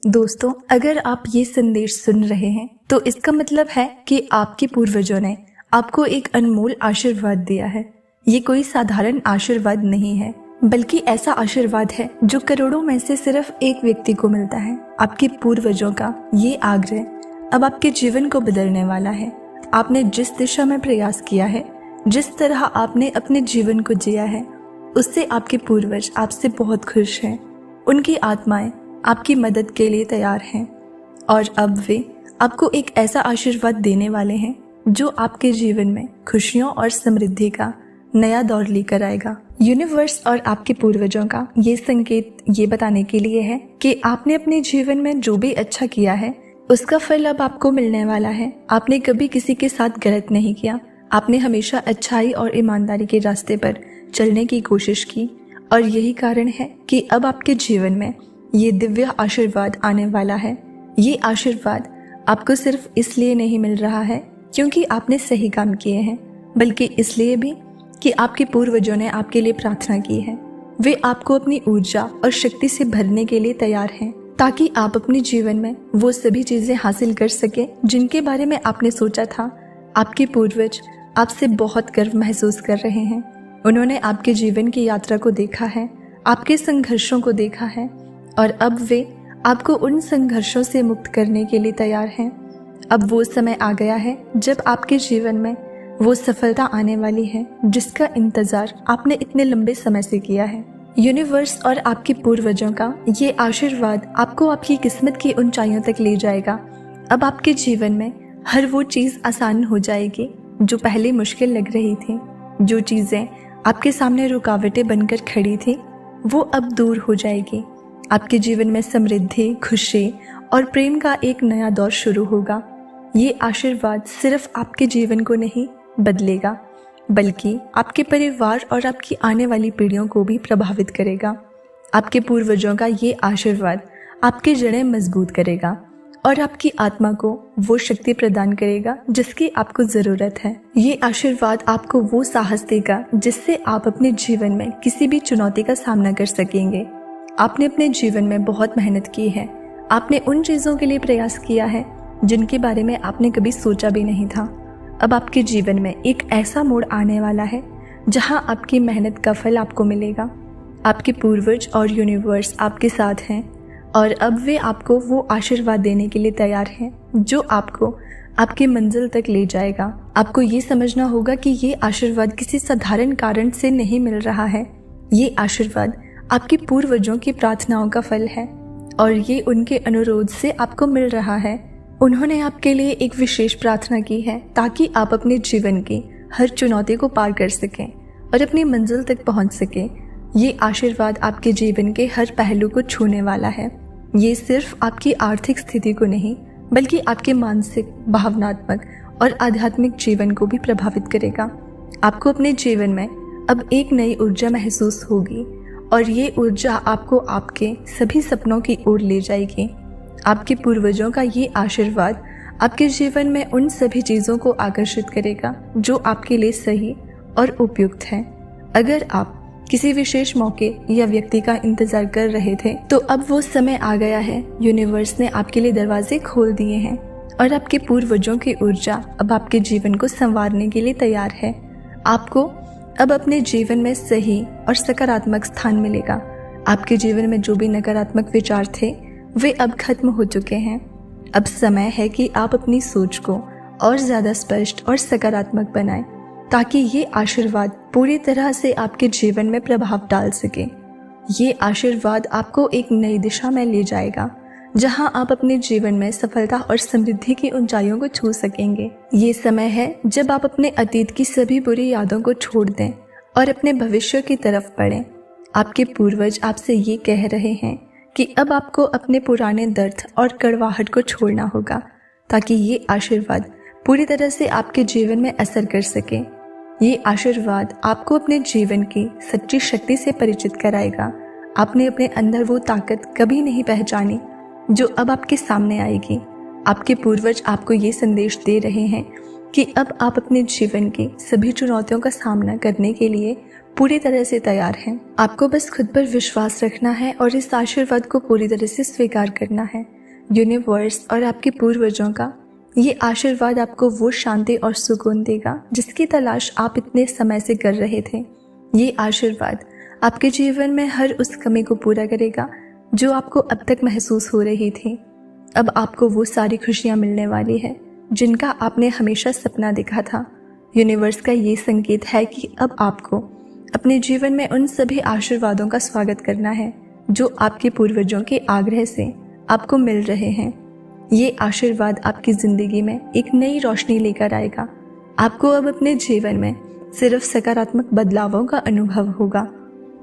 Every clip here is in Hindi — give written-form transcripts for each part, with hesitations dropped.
दोस्तों, अगर आप ये संदेश सुन रहे हैं तो इसका मतलब है कि आपके पूर्वजों ने आपको एक अनमोल आशीर्वाद दिया है। ये कोई साधारण आशीर्वाद नहीं है, बल्कि ऐसा आशीर्वाद है जो करोड़ों में से सिर्फ एक व्यक्ति को मिलता है। आपके पूर्वजों का ये आग्रह अब आपके जीवन को बदलने वाला है। आपने जिस दिशा में प्रयास किया है, जिस तरह आपने अपने जीवन को जिया है, उससे आपके पूर्वज आपसे बहुत खुश हैं। उनकी आत्माएं आपकी मदद के लिए तैयार हैं और अब वे आपको एक ऐसा आशीर्वाद देने वाले हैं जो आपके जीवन में खुशियों और समृद्धि का नया दौर लेकर आएगा। यूनिवर्स और आपके पूर्वजों का ये संकेत ये बताने के लिए है कि आपने अपने जीवन में जो भी अच्छा किया है उसका फल अब आपको मिलने वाला है। आपने कभी किसी के साथ गलत नहीं किया। आपने हमेशा अच्छाई और ईमानदारी के रास्ते पर चलने की कोशिश की और यही कारण है कि अब आपके जीवन में ये दिव्य आशीर्वाद आने वाला है। ये आशीर्वाद आपको सिर्फ इसलिए नहीं मिल रहा है क्योंकि आपने सही काम किए हैं, बल्कि इसलिए भी कि आपके पूर्वजों ने आपके लिए प्रार्थना की है। वे आपको अपनी ऊर्जा और शक्ति से भरने के लिए तैयार हैं, ताकि आप अपने जीवन में वो सभी चीजें हासिल कर सके जिनके बारे में आपने सोचा था। आपके पूर्वज आपसे बहुत गर्व महसूस कर रहे हैं। उन्होंने आपके जीवन की यात्रा को देखा है, आपके संघर्षों को देखा है और अब वे आपको उन संघर्षों से मुक्त करने के लिए तैयार हैं। अब वो समय आ गया है जब आपके जीवन में वो सफलता आने वाली है जिसका इंतजार आपने इतने लंबे समय से किया है। यूनिवर्स और आपके पूर्वजों का ये आशीर्वाद आपको आपकी किस्मत की ऊंचाइयों तक ले जाएगा। अब आपके जीवन में हर वो चीज़ आसान हो जाएगी जो पहले मुश्किल लग रही थी। जो चीज़ें आपके सामने रुकावटें बनकर खड़ी थी वो अब दूर हो जाएगी। आपके जीवन में समृद्धि, खुशी और प्रेम का एक नया दौर शुरू होगा। ये आशीर्वाद सिर्फ आपके जीवन को नहीं बदलेगा, बल्कि आपके परिवार और आपकी आने वाली पीढ़ियों को भी प्रभावित करेगा। आपके पूर्वजों का ये आशीर्वाद आपकी जड़ें मजबूत करेगा और आपकी आत्मा को वो शक्ति प्रदान करेगा जिसकी आपको ज़रूरत है। ये आशीर्वाद आपको वो साहस देगा जिससे आप अपने जीवन में किसी भी चुनौती का सामना कर सकेंगे। आपने अपने जीवन में बहुत मेहनत की है। आपने उन चीज़ों के लिए प्रयास किया है जिनके बारे में आपने कभी सोचा भी नहीं था। अब आपके जीवन में एक ऐसा मोड़ आने वाला है जहां आपकी मेहनत का फल आपको मिलेगा। आपके पूर्वज और यूनिवर्स आपके साथ हैं और अब वे आपको वो आशीर्वाद देने के लिए तैयार हैं जो आपको आपकी मंजिल तक ले जाएगा। आपको ये समझना होगा कि ये आशीर्वाद किसी साधारण कारण से नहीं मिल रहा है। ये आशीर्वाद आपके पूर्वजों की प्रार्थनाओं का फल है और ये उनके अनुरोध से आपको मिल रहा है। उन्होंने आपके लिए एक विशेष प्रार्थना की है ताकि आप अपने जीवन की हर चुनौती को पार कर सकें और अपनी मंजिल तक पहुंच सकें। ये आशीर्वाद आपके जीवन के हर पहलू को छूने वाला है। ये सिर्फ आपकी आर्थिक स्थिति को नहीं, बल्कि आपके मानसिक, भावनात्मक और आध्यात्मिक जीवन को भी प्रभावित करेगा। आपको अपने जीवन में अब एक नई ऊर्जा महसूस होगी और ये ऊर्जा आपको आपके सभी सपनों की ओर ले जाएगी। आपके पूर्वजों का ये आशीर्वाद आपके जीवन में उन सभी चीज़ों को आकर्षित करेगा जो आपके लिए सही और उपयुक्त है। अगर आप किसी विशेष मौके या व्यक्ति का इंतजार कर रहे थे तो अब वो समय आ गया है। यूनिवर्स ने आपके लिए दरवाजे खोल दिए हैं और आपके पूर्वजों की ऊर्जा अब आपके जीवन को संवारने के लिए तैयार है। आपको अब अपने जीवन में सही और सकारात्मक स्थान मिलेगा। आपके जीवन में जो भी नकारात्मक विचार थे वे अब खत्म हो चुके हैं। अब समय है कि आप अपनी सोच को और ज़्यादा स्पष्ट और सकारात्मक बनाएं ताकि ये आशीर्वाद पूरी तरह से आपके जीवन में प्रभाव डाल सके। ये आशीर्वाद आपको एक नई दिशा में ले जाएगा जहां आप अपने जीवन में सफलता और समृद्धि की ऊंचाइयों को छू सकेंगे। ये समय है जब आप अपने अतीत की सभी बुरी यादों को छोड़ दें और अपने भविष्य की तरफ बढ़ें। आपके पूर्वज आपसे ये कह रहे हैं कि अब आपको अपने पुराने दर्द और कड़वाहट को छोड़ना होगा ताकि ये आशीर्वाद पूरी तरह से आपके जीवन में असर कर सके। ये आशीर्वाद आपको अपने जीवन की सच्ची शक्ति से परिचित कराएगा। आपने अपने अंदर वो ताकत कभी नहीं पहचानी जो अब आपके सामने आएगी। आपके पूर्वज आपको ये संदेश दे रहे हैं कि अब आप अपने जीवन की सभी चुनौतियों का सामना करने के लिए पूरी तरह से तैयार हैं। आपको बस खुद पर विश्वास रखना है और इस आशीर्वाद को पूरी तरह से स्वीकार करना है। यूनिवर्स और आपके पूर्वजों का ये आशीर्वाद आपको वो शांति और सुकून देगा जिसकी तलाश आप इतने समय से कर रहे थे। ये आशीर्वाद आपके जीवन में हर उस कमी को पूरा करेगा जो आपको अब तक महसूस हो रही थी। अब आपको वो सारी खुशियां मिलने वाली है जिनका आपने हमेशा सपना देखा था। यूनिवर्स का ये संकेत है कि अब आपको अपने जीवन में उन सभी आशीर्वादों का स्वागत करना है जो आपके पूर्वजों के आग्रह से आपको मिल रहे हैं। ये आशीर्वाद आपकी जिंदगी में एक नई रोशनी लेकर आएगा। आपको अब अपने जीवन में सिर्फ सकारात्मक बदलावों का अनुभव होगा।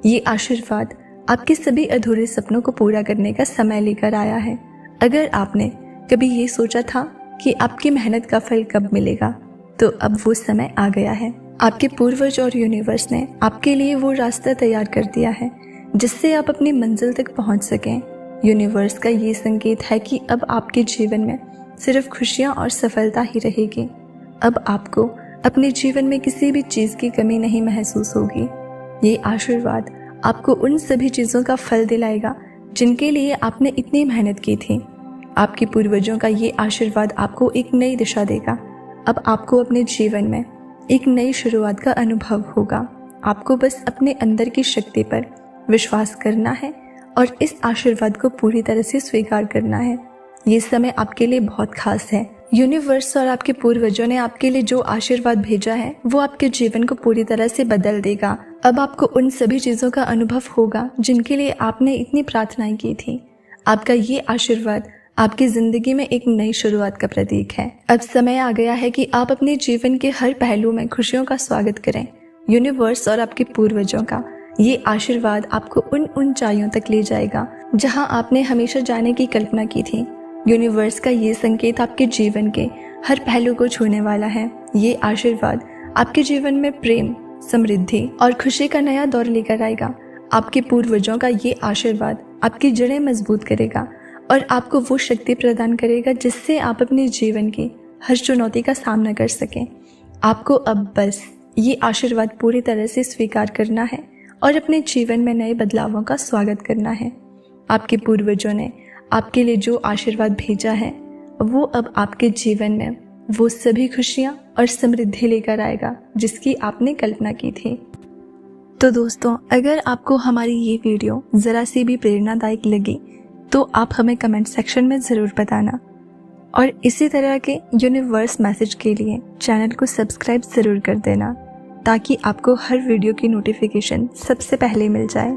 ये आशीर्वाद आपके सभी अधूरे सपनों को पूरा करने का समय लेकर आया है। अगर आपने कभी ये सोचा था कि आपकी मेहनत का फल कब मिलेगा, तो अब वो समय आ गया है। आपके पूर्वज और यूनिवर्स ने आपके लिए वो रास्ता तैयार कर दिया है जिससे आप अपनी मंजिल तक पहुंच सकें। यूनिवर्स का ये संकेत है कि अब आपके जीवन में सिर्फ खुशियां और सफलता ही रहेगी। अब आपको अपने जीवन में किसी भी चीज़ की कमी नहीं महसूस होगी। ये आशीर्वाद आपको उन सभी चीज़ों का फल दिलाएगा जिनके लिए आपने इतनी मेहनत की थी। आपके पूर्वजों का ये आशीर्वाद आपको एक नई दिशा देगा। अब आपको अपने जीवन में एक नई शुरुआत का अनुभव होगा। आपको बस अपने अंदर की शक्ति पर विश्वास करना है और इस आशीर्वाद को पूरी तरह से स्वीकार करना है। ये समय आपके लिए बहुत खास है। यूनिवर्स और आपके पूर्वजों ने आपके लिए जो आशीर्वाद भेजा है वो आपके जीवन को पूरी तरह से बदल देगा। अब आपको उन सभी चीज़ों का अनुभव होगा जिनके लिए आपने इतनी प्रार्थनाएं की थी। आपका ये आशीर्वाद आपकी जिंदगी में एक नई शुरुआत का प्रतीक है। अब समय आ गया है कि आप अपने जीवन के हर पहलू में खुशियों का स्वागत करें। यूनिवर्स और आपके पूर्वजों का ये आशीर्वाद आपको उन ऊंचाइयों तक ले जाएगा जहां आपने हमेशा जाने की कल्पना की थी। यूनिवर्स का ये संकेत आपके जीवन के हर पहलू को छूने वाला है। ये आशीर्वाद आपके जीवन में प्रेम, समृद्धि और खुशी का नया दौर लेकर आएगा। आपके पूर्वजों का ये आशीर्वाद आपकी जड़ें मजबूत करेगा और आपको वो शक्ति प्रदान करेगा जिससे आप अपने जीवन की हर चुनौती का सामना कर सकें। आपको अब बस ये आशीर्वाद पूरी तरह से स्वीकार करना है और अपने जीवन में नए बदलावों का स्वागत करना है। आपके पूर्वजों ने आपके लिए जो आशीर्वाद भेजा है वो अब आपके जीवन में वो सभी खुशियाँ और समृद्धि लेकर आएगा जिसकी आपने कल्पना की थी। तो दोस्तों, अगर आपको हमारी ये वीडियो ज़रा सी भी प्रेरणादायक लगी तो आप हमें कमेंट सेक्शन में ज़रूर बताना और इसी तरह के यूनिवर्स मैसेज के लिए चैनल को सब्सक्राइब ज़रूर कर देना ताकि आपको हर वीडियो की नोटिफिकेशन सबसे पहले मिल जाए।